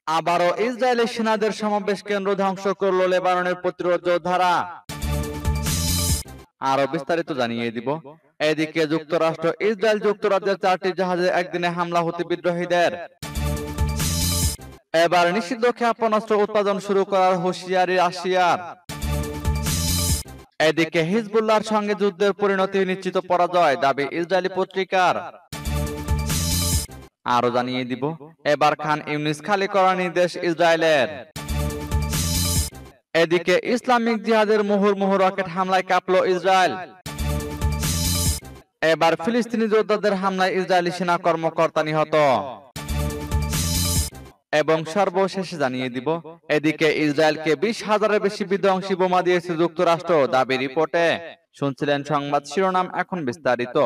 আবারও ইসরায়েলি সেনাদের সমাবেশ কেন্দ্র ধ্বংস করল লেবাননের প্রতিরোধ যোদ্ধারা। আরো বিস্তারিত জানিয়ে দিব। এদিকে যুক্তরাষ্ট্র ইসরায়েল যুক্তরাজ্যের 4টি জাহাজে একদিনে হামলা হুতি বিদ্রোহীদের। এবার নিষিদ্ধ ক্ষেপণাস্ত্র উৎপাদন শুরু করার হুঁশিয়ারি রাশিয়ার। এদিকে হিজবুল্লাহর সঙ্গে যুদ্ধের পরিণতি নিশ্চিত পরাজয় দাবি ইসরায়েলি পত্রিকার। আরো জানিয়ে দিব। এবার খান ইউনিস খালি করার নির্দেশ ইসরায়েলের। এদিকে ইসলামিক জিহাদের মুহুর্মুহু রকেট হামলায় কাঁপল ইসরায়েল। এবার ফিলিস্তিনি যোদ্ধাদের হামলায় ইসরায়েলি সেনা কর্মকর্তা নিহত। এবং সর্বশেষে জানিয়ে দিব। এদিকে ইসরায়েলকে 20,000-এর বেশি বিধ্বংসী বোমা দিয়েছে যুক্তরাষ্ট্র দাবি রিপোর্টে। শুনছিলেন সংবাদ শিরোনাম, এখন বিস্তারিত।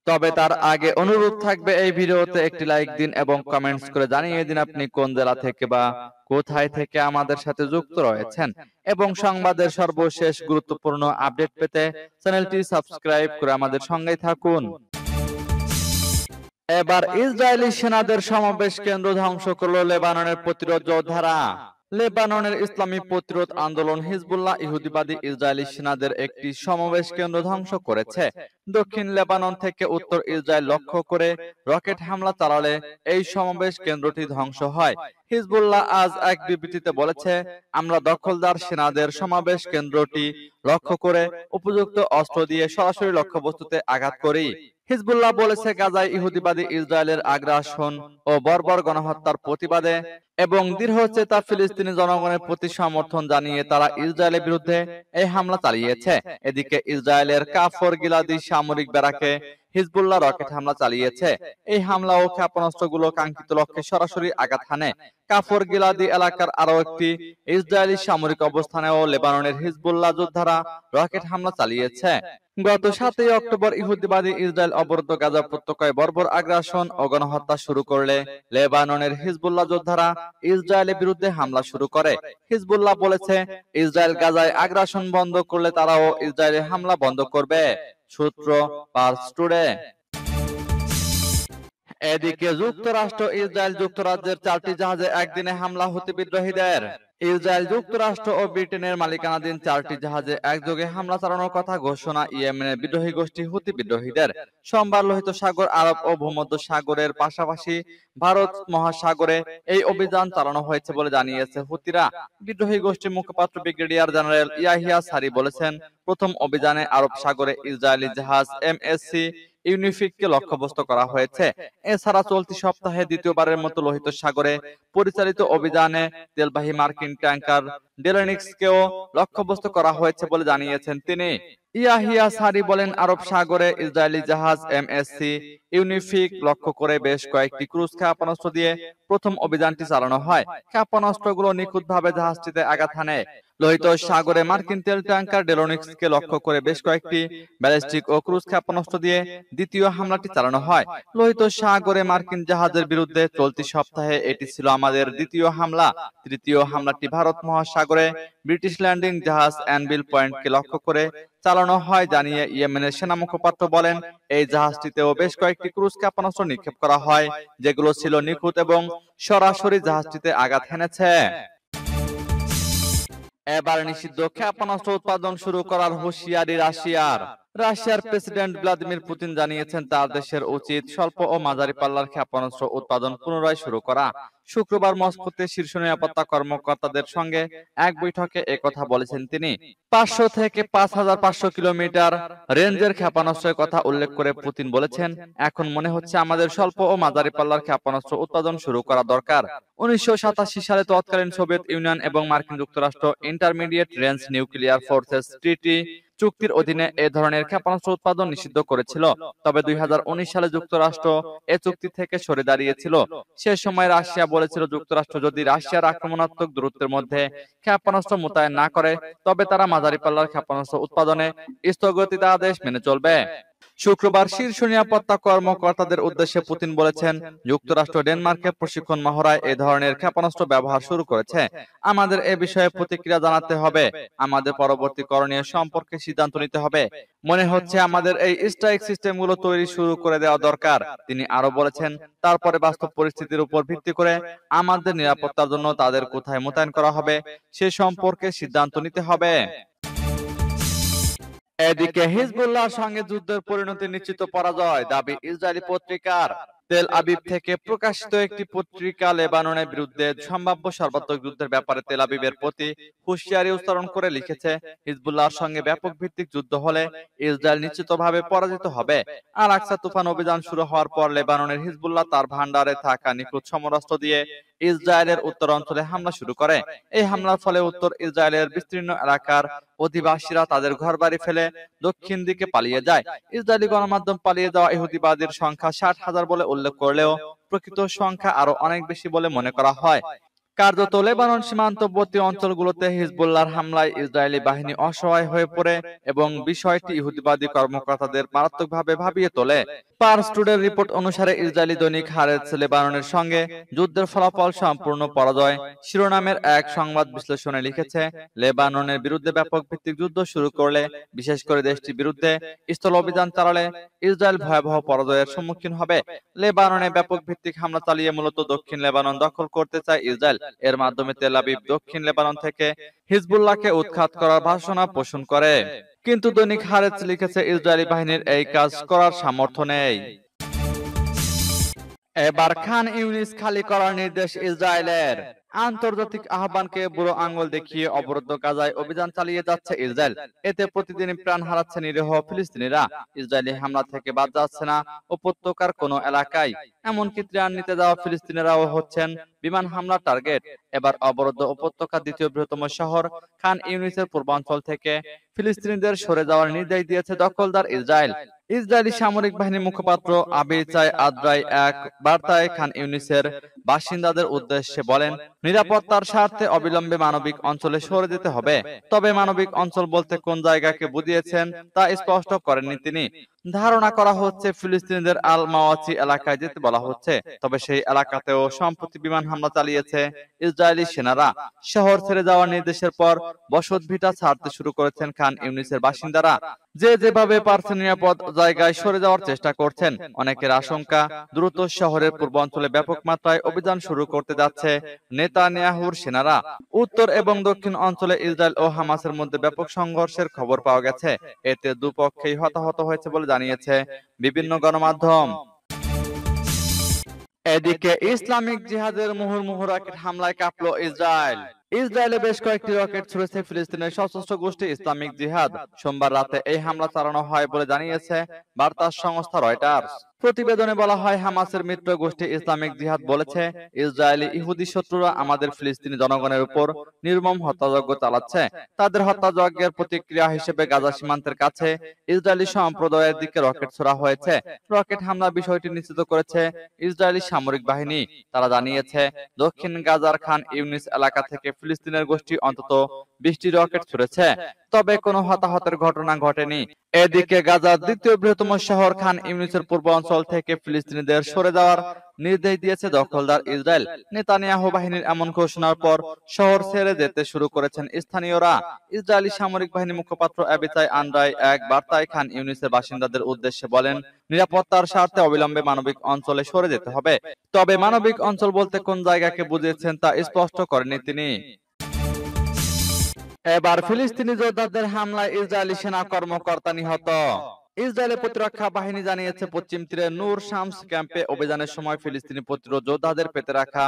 তবে তার আগে অনুরোধ থাকবে এই ভিডিওতে একটি লাইক দিন এবং কমেন্টস করে জানিয়ে দিন আপনি কোন জেলা থেকে বা কোথায় থেকে আমাদের সাথে যুক্ত রয়েছেন। এবং সংবাদের সর্বশেষ গুরুত্বপূর্ণ আপডেট পেতে চ্যানেলটি সাবস্ক্রাইব করে আমাদের সঙ্গেই থাকুন। এবার ইসরায়েলি সেনাদের সমাবেশ কেন্দ্র ধ্বংস করল লেবাননের প্রতিরোধ যোদ্ধারা। লেবাননের ইসলামী প্রতিরোধ আন্দোলন হিজবুল্লাহ ইহুদিবাদী ইসরায়েলি সেনাদের একটি সমাবেশ কেন্দ্র ধ্বংস করেছে। দক্ষিণ লেবানন থেকে উত্তর ইসরায়েল লক্ষ্য করে রকেট হামলা চালালে এই সমাবেশ কেন্দ্রটি ধ্বংস হয়। হিজবুল্লাহ আজ এক বিবৃতিতে বলেছে, আমরা দখলদার সেনাদের সমাবেশ কেন্দ্রটি লক্ষ্য করে উপযুক্ত অস্ত্র দিয়ে সরাসরি লক্ষ্যবস্তুতে আঘাত করি। হিজবুল্লাহ বলেছে, গাজায় ইহুদিবাদী ইসরায়েলের আগ্রাসন ও বর্বর গণহত্যার প্রতিবাদে এবং দৃঢ়চেতা ফিলিস্তিনি জনগণের প্রতি সমর্থন জানিয়ে তারা ইসরায়েলের বিরুদ্ধে এই হামলা চালিয়েছে। এদিকে ইসরায়েলের কাফর গিলাদি সামরিক ব্যারাকে হিজবুল্লাহ রকেট হামলা চালিয়েছে। এই হামলা ও ক্ষেপণাস্ত্রগুলো কাঙ্ক্ষিত লক্ষ্যে সরাসরি আঘাত হানে। কাফর গিলাদি এলাকার আরো একটি ইসরায়েলি সামরিক অবস্থানেও লেবাননের হিজবুল্লাহ যোদ্ধারা রকেট হামলা চালিয়েছে। গত 7 অক্টোবর ইহুদিবাদী ইসরায়েল অবরুদ্ধ গাজা উপত্যকায় বর্বর আগ্রাসন ও গণহত্যা শুরু করলে লেবাননের হিজবুল্লাহ যোদ্ধারা ইসরায়েলের বিরুদ্ধে হামলা শুরু করে। হিজবুল্লাহ বলেছে, ইসরায়েল গাজায় আগ্রাসন বন্ধ করলে তারাও ইসরায়েলের হামলা বন্ধ করবে। সূত্র পার্স টুডে। এদিকে যুক্তরাষ্ট্র ইসরায়েল যুক্তরাজ্যের 4টি জাহাজে একদিনে হামলা হুতি বিদ্রোহীদের। ইসরায়েল যুক্তরাষ্ট্র ও ব্রিটেনের মালিকানাধীন 4টি জাহাজে একযোগে হামলা চালানোর কথা ঘোষণা ইয়েমেনের বিদ্রোহী গোষ্ঠী হুতি বিদ্রোহীদের। সোমবার লোহিত সাগর, আরব ও ভূমধ্য সাগরের পাশাপাশি ভারত মহাসাগরে এই অভিযান চালানো হয়েছে বলে জানিয়েছে হুতিরা। বিদ্রোহী গোষ্ঠীর মুখপাত্র ব্রিগেডিয়ার জেনারেল ইয়াহিয়া সারি বলেছেন, প্রথম অভিযানে আরব সাগরে ইসরায়েলি জাহাজ এমএসসি ইউনিফিককে লক্ষ্যবস্তু করা হয়েছে। এছাড়া চলতি সপ্তাহে দ্বিতীয়বারের মতো লোহিত সাগরে পরিচালিত অভিযানে তেলবাহী মার্কিন ট্যাঙ্কার ডেলেনিক্সকেও লক্ষ্যবস্তু করা হয়েছে বলে জানিয়েছেন তিনি। ইয়াহিয়া সারি বলেন, আরব সাগরে ইসরায়েলি জাহাজ এমএসসি ইউনিফিক লক্ষ্য করে বেশ কয়েকটি ক্রুজ ক্ষেপণাস্ত্র দিয়ে প্রথম অভিযানটি চালানো হয়। ক্ষেপণাস্ত্রগুলো নিখুঁতভাবে জাহাজটিতে আঘাত হানে। লোহিত সাগরে মার্কিন তেল ট্যাঙ্কার ডেলোনিক্সকে লক্ষ্য করে বেশ কয়েকটি ব্যালিস্টিক ও ক্রুজ ক্ষেপণাস্ত্র দিয়ে দ্বিতীয় হামলাটি চালানো হয়। লোহিত সাগরে মার্কিন জাহাজের বিরুদ্ধে চলতি সপ্তাহে এটি ছিল আমাদের দ্বিতীয় হামলা। তৃতীয় হামলাটি ভারত মহাসাগরে ব্রিটিশ ল্যান্ডিং জাহাজ অ্যানভিল পয়েন্টকে লক্ষ্য করে চালানো হয় জানিয়ে ইয়েমেনের সেনা মুখপাত্র বলেন, এই জাহাজটিতেও বেশ কয়েকটি ক্রুজ ক্ষেপণাস্ত্র নিক্ষেপ করা হয়, যেগুলো ছিল নিখুঁত এবং সরাসরি জাহাজটিতে আঘাত হেনেছে। এবার নিষিদ্ধ ক্ষেপণাস্ত্র উৎপাদন শুরু করার হুঁশিয়ারি রাশিয়ার। রাশিয়ার প্রেসিডেন্ট ভ্লাদিমির পুতিন জানিয়েছেন, তার দেশের উচিত স্বল্প ও মাঝারি পাল্লার ক্ষেপণাস্ত্র উৎপাদন পুনরায় শুরু করা। শুক্রবার মস্কোতে শীর্ষ নিরাপত্তা কর্মকর্তাদের সঙ্গে এক বৈঠকে একথা বলেছেন তিনি। 500 থেকে 5,500 কিলোমিটার রেঞ্জের ক্ষেপণাস্ত্রের কথা উল্লেখ করে পুতিন বলেছেন, এখন মনে হচ্ছে আমাদের স্বল্প ও মাঝারি পাল্লার ক্ষেপণাস্ত্র উৎপাদন শুরু করা দরকার। 1987 সালে তৎকালীন সোভিয়েত ইউনিয়ন এবং মার্কিন যুক্তরাষ্ট্র ইন্টারমিডিয়েট রেঞ্জ নিউক্লিয়ার ফোর্সেস ট্রিটি চুক্তির অধীনে এ ধরনের ক্ষেপণাস্ত্র উৎপাদন নিষিদ্ধ করেছিল। তবে 2019 সালে যুক্তরাষ্ট্র এ চুক্তি থেকে সরে দাঁড়িয়েছিল। সে সময় রাশিয়া বলেছিল, যুক্তরাষ্ট্র যদি রাশিয়ার আক্রমণাত্মক দূরত্বের মধ্যে ক্ষেপণাস্ত্র মোতায়েন না করে, তবে তারা মাঝারি পাল্লার ক্ষেপণাস্ত্র উৎপাদনে স্থগিতাদেশ মেনে চলবে। শুক্রবার শীর্ষ নিরাপত্তা কর্মকর্তাদের উদ্দেশ্যে পুতিন বলেছেন, যুক্তরাষ্ট্র ডেনমার্কে প্রশিক্ষণ মহড়ায় এ ধরনের ক্ষেপণাস্ত্র ব্যবহার শুরু করেছে। আমাদের এ বিষয়ে প্রতিক্রিয়া জানাতে হবে। আমাদের পরবর্তী করণীয় সম্পর্কে সিদ্ধান্ত নিতে হবে। মনে হচ্ছে আমাদের এই স্ট্রাইক সিস্টেমগুলো তৈরি শুরু করে দেওয়া দরকার। তিনি আরো বলেছেন, তারপরে বাস্তব পরিস্থিতির উপর ভিত্তি করে আমাদের নিরাপত্তার জন্য তাদের কোথায় মোতায়েন করা হবে সে সম্পর্কে সিদ্ধান্ত নিতে হবে। এদিকে হিজবুল্লাহর সঙ্গে যুদ্ধের পরিণতি নিশ্চিত পরাজয় দাবি ইসরায়েলি পত্রিকার। তেল আবিব থেকে প্রকাশিত একটি পত্রিকা লেবাননের বিরুদ্ধে সম্ভাব্য সর্বাত্মক যুদ্ধের ব্যাপারে তেল আবিবের প্রতি হুঁশিয়ারি উচ্চারণ করে লিখেছে, হিজবুল্লাহর সঙ্গে ব্যাপক ভিত্তিক যুদ্ধ হলে ইসরায়েল নিশ্চিতভাবে পরাজিত হবে। আল আকসা তুফান অভিযান শুরু হওয়ার পর লেবাননের হিজবুল্লাহ তার ভান্ডারে থাকা নিখুঁত সমরাস্ত্র দিয়ে ইসরায়েলের উত্তর অঞ্চলে হামলা শুরু করে। এই হামলার ফলে উত্তর ইসরায়েলের বিস্তীর্ণ এলাকার অধিবাসীরা তাদের ঘরবাড়ি ফেলে দক্ষিণ দিকে পালিয়ে যায়। ইসরায়েলি গণমাধ্যম পালিয়ে যাওয়া ইহুদিবাদীর সংখ্যা 60,000 বলে উল্লেখ করলেও প্রকৃত সংখ্যা আরো অনেক বেশি বলে মনে করা হয়। কার্যত লেবানন সীমান্তবর্তী অঞ্চলগুলোতে হিজবুল্লাহর হামলায় ইসরায়েলি বাহিনী অসহায় হয়ে পড়ে এবং বিষয়টি ইহুদিবাদী কর্মকর্তাদের মারাত্মকভাবে ভাবিয়ে তোলে। পার্স টুডের রিপোর্ট অনুসারে ইসরায়েলি দৈনিক হারেতস লেবাননের সঙ্গে যুদ্ধের ফলাফল সম্পূর্ণ পরাজয় শিরোনামের এক সংবাদ বিশ্লেষণে লিখেছে, লেবাননের বিরুদ্ধে ব্যাপক ভিত্তিক যুদ্ধ শুরু করলে, বিশেষ করে দেশটির বিরুদ্ধে স্থল অভিযান চালালে ইসরায়েল ভয়াবহ পরাজয়ের সম্মুখীন হবে। লেবাননে ব্যাপক ভিত্তিক হামলা চালিয়ে মূলত দক্ষিণ লেবানন দখল করতে চায় ইসরায়েল। এর মাধ্যমে তেল আবিব দক্ষিণ লেবানন থেকে হিজবুল্লাহকে উৎখাত করার ভাষণা পোষণ করে। কিন্তু দৈনিক হারেতস লিখেছে, ইসরায়েলি বাহিনীর এই কাজ করার সামর্থ্য নেই। এবার খান ইউনিস খালি করার নির্দেশ ইসরায়েলের। আন্তর্জাতিক আহ্বানকে বুড়ো আঙ্গুল দেখিয়ে অবরুদ্ধ গাজায় অভিযান চালিয়ে যাচ্ছে ইসরায়েল। এতে প্রতিদিন প্রাণ হারাচ্ছে নিরীহ ফিলিস্তিনিরা। ইসরায়েলি হামলা থেকে বাদ যাচ্ছে না উপত্যকার কোনো এলাকায়। এমনকি ত্রাণ নিতে যাওয়া ফিলিস্তিনিরাও হচ্ছেন বিমান হামলার টার্গেট। এবার অবরুদ্ধ উপত্যকার দ্বিতীয় বৃহত্তম শহর খান ইউনিসের পূর্বাঞ্চল থেকে ফিলিস্তিনিদের সরে যাওয়ার নির্দেশ দিয়েছে দখলদার ইসরায়েল। ইসরায়েলি সামরিক বাহিনীর মুখপাত্র আবিচাই আদ্রাই এক বার্তায় খান ইউনিসের বাসিন্দাদের উদ্দেশ্যে বলেন, নিরাপত্তার স্বার্থে অবিলম্বে মানবিক অঞ্চলে সরে যেতে হবে। তবে মানবিক অঞ্চল বলতে কোন জায়গাকে বুঝিয়েছেন তা স্পষ্ট করেননি তিনি। ধারণা করা হচ্ছে ফিলিস্তিনিদের আল মাওয়াচি এলাকায় যেতে বলা হচ্ছে। তবে সেই এলাকাতেও সম্প্রতি বিমান হামলা চালিয়েছে ইসরায়েলি সেনারা। শহর ছেড়ে যাওয়ার নির্দেশের পর বসতভিটা ছাড়তে শুরু করেছেন খান ইউনিসের বাসিন্দারা। যে যেভাবে পারছেন নিরাপদ জায়গায় সরে যাওয়ার চেষ্টা করছেন। অনেকের আশঙ্কা, দ্রুত শহরের পূর্বাঞ্চলে ব্যাপক মাত্রায় অভিযান শুরু করতে যাচ্ছে নেতানিয়াহুর সেনারা। উত্তর এবং দক্ষিণ অঞ্চলে ইসরায়েল ও হামাসের মধ্যে ব্যাপক সংঘর্ষের খবর পাওয়া গেছে। এতে দুপক্ষেই হতাহত হয়েছে বলে জানিয়েছে বিভিন্ন গণমাধ্যম। এদিকে ইসলামিক জিহাদের মুহুর্মুহু রকেট হামলায় কাঁপল ইসরায়েল। ইসরায়েলে বেশ কয়েকটি রকেট ছুড়েছে ফিলিস্তিনের সশস্ত্র গোষ্ঠী ইসলামিক জিহাদ। সোমবার রাতে এই হামলা চালানো হয় বলে জানিয়েছে বার্তা সংস্থা রয়টার্স। প্রতিবেদনে বলা হয়, হামাসের মিত্র গোষ্ঠী ইসলামিক জিহাদ বলেছে, ইসরায়েলি ইহুদি শত্রুরা আমাদের ফিলিস্তিনি জনগণের উপর নির্মম হত্যাযজ্ঞ চালাচ্ছে। তাদের হত্যাযজ্ঞের প্রতিক্রিয়া হিসেবে গাজা সীমান্তের কাছে ইসরায়েলি সম্প্রদায়ের দিকে রকেট ছোড়া হয়েছে। রকেট হামলার বিষয়টি নিশ্চিত করেছে ইসরায়েলি সামরিক বাহিনী। তারা জানিয়েছে, দক্ষিণ গাজার খান ইউনিস এলাকা থেকে ফিলিস্তিনের গোষ্ঠী অন্তত 20টি রকেট ছুড়েছে। তবে কোনো হতাহতের ঘটনা ঘটেনি। এদিকে গাজার দ্বিতীয় বৃহত্তম শহর খান ইউনিসের পূর্ব অঞ্চল থেকে ফিলিস্তিনিদের সরে যাওয়ার নির্দেশ দিয়েছে দখলদার ইসরায়েল। নেতানিয়াহু বাহিনীর এমন ঘোষণার পর শহর ছেড়ে যেতে শুরু করেছেন স্থানীয়রা। ইসরায়েলি সামরিক বাহিনীর মুখপাত্র আবিচাই আন্দ্রাই এক বার্তায় খান ইউনিসের বাসিন্দাদের উদ্দেশ্যে বলেন, নিরাপত্তার স্বার্থে অবিলম্বে মানবিক অঞ্চলে সরে যেতে হবে। তবে মানবিক অঞ্চল বলতে কোন জায়গাকে বুঝিয়েছেন তা স্পষ্ট করেননি তিনি। এবার ফিলিস্তিনি যোদ্ধাদের হামলায় ইসরায়েলি সেনা কর্মকর্তা নিহত। ইসরায়েলের প্রতিরক্ষা বাহিনী জানিয়েছে, পশ্চিম তীরে নূর শামস ক্যাম্পে অভিযানের সময় ফিলিস্তিনি প্রতিরোধ যোদ্ধাদের পেতে রাখা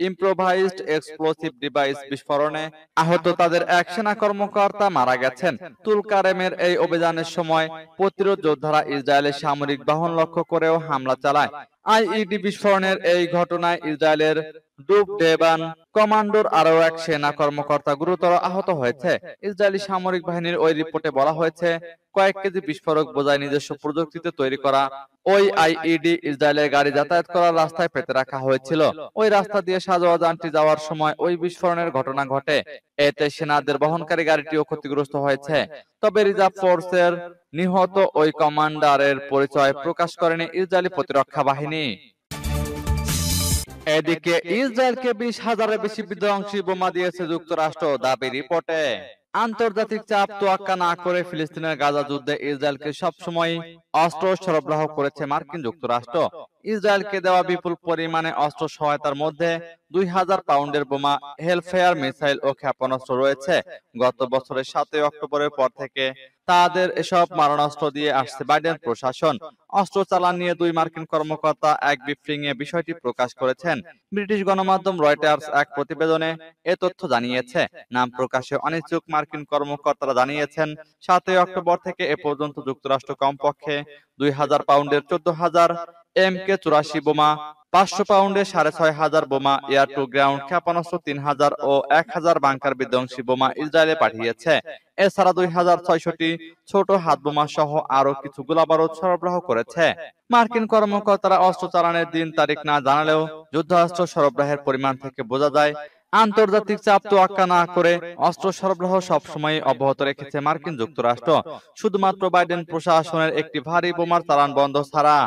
ইম্প্রোভাইজড এক্সপ্লোসিভ ডিভাইস বিস্ফোরণে আহত তাদের এক সেনা কর্মকর্তা মারা গেছেন। তুলকারেমের এই অভিযানের সময় প্রতিরোধ যোদ্ধারা ইসরায়েলের সামরিক বাহন লক্ষ্য করেও হামলা চালায়। আইইডি বিস্ফোরণের এই ঘটনায় ইসরায়েলের ডুব ডেবান কমান্ডোর আরও এক সেনা কর্মকর্তা গুরুতর আহত হয়েছে। ইসরায়েলি সামরিক বাহিনীর ওই রিপোর্টে বলা হয়েছে, কয়েক কেজি বিস্ফোরক বোঝাই নিজস্ব প্রযুক্তিতে তৈরি করা ওই আইইডি ইসরায়েলের গাড়ি যাতায়াত করার রাস্তায় পেতে রাখা হয়েছিল। ওই রাস্তা দিয়ে সাজোয়া যানটি যাওয়ার সময় ওই বিস্ফোরণের ঘটনা ঘটে। এতে সেনাদের বহনকারী গাড়িটিও ক্ষতিগ্রস্ত হয়েছে। তবে রিজার্ভ ফোর্সের নিহত ওই কমান্ডারের পরিচয় প্রকাশ করেনি ইসরায়েলি প্রতিরক্ষা বাহিনী। এদিকে ইসরায়েলকে 20,000-এর বেশি বিধ্বংসী বোমা দিয়েছে যুক্তরাষ্ট্র, দাবি রিপোর্টে। আন্তর্জাতিক চাপ তোয়াক্কা না করে ফিলিস্তিনের গাজা যুদ্ধে ইসরায়েলকে সবসময় অস্ত্র সরবরাহ করেছে মার্কিন যুক্তরাষ্ট্র। ইসরায়েলকে দেওয়া বিপুল পরিমাণে অস্ত্র সহায়তার মধ্যে 2,000 পাউন্ডের বোমা, হেলফেয়ার মিসাইল ও ক্ষেপণাস্ত্র রয়েছে। গত বছরের 7 অক্টোবরের পর থেকে তাদের এসব মারণাস্ত্র দিয়ে আসছে বাইডেন প্রশাসন। অস্ত্র চালান নিয়ে 2 মার্কিন কর্মকর্তা এক ব্রিফিংয়ে বিষয়টি প্রকাশ করেছেন। ব্রিটিশ গণমাধ্যম রয়টার্স এক প্রতিবেদনে এ তথ্য জানিয়েছে। নাম প্রকাশে অনিচ্ছুক মার্কিন কর্মকর্তারা জানিয়েছেন, 7 অক্টোবর থেকে এ পর্যন্ত যুক্তরাষ্ট্র কমপক্ষে 2,000 পাউন্ডের 14,000 MK-84 বোমা, 500 পাউন্ডের 6,500 বোমা, এয়ার টু গ্রাউন্ড ক্ষেপণাস্ত্র 3,000 ও 1,000 বাংকার বিধ্বংসী বোমা ইসরায়েলে পাঠিয়েছে। এছাড়া 2,600টি ছোট হাতবোমা সহ আরো কিছু গোলাবারুদ সরবরাহ করেছে। মার্কিন কর্মকর্তারা অস্ত্র চালানের দিন তারিখ না জানালেও যুদ্ধাস্ত্র সরবরাহের পরিমাণ থেকে বোঝা যায়, আন্তর্জাতিক চাপ তোয়াক্কা না করে অস্ত্র সরবরাহ সবসময় অব্যাহত রেখেছে মার্কিন যুক্তরাষ্ট্র, শুধুমাত্র বাইডেন প্রশাসনের একটি ভারী বোমার চালান বন্ধ ছাড়া।